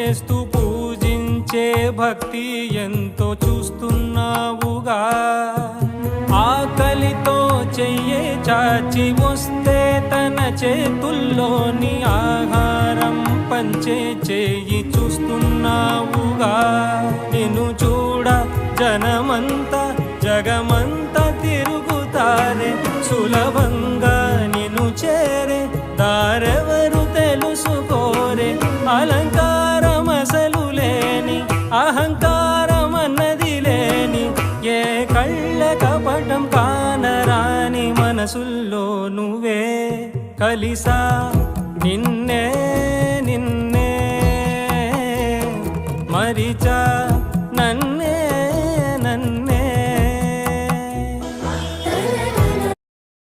చేస్తూ పూజించే భక్తి ఎంతో చూస్తున్నావుగా. ఆకలితో చెయ్యే చాచి వస్తే తన చేతుల్లోని ఆహారం పంచే చేయి చూస్తున్నావుగా. నిన్ను చూడ జనమంతా జగమంతా తిరుగుతారే, సులభంగా నిన్ను చేరే దారెవరు తెలుసుకోరే. అలంకారం అసలు లేని అహంకారం అన్నది లేని, ఏ కళ్ళ కపటం కానరాని మనసుల్లో నువ్వే కలిసా నిన్నే నిన్నే మరిచి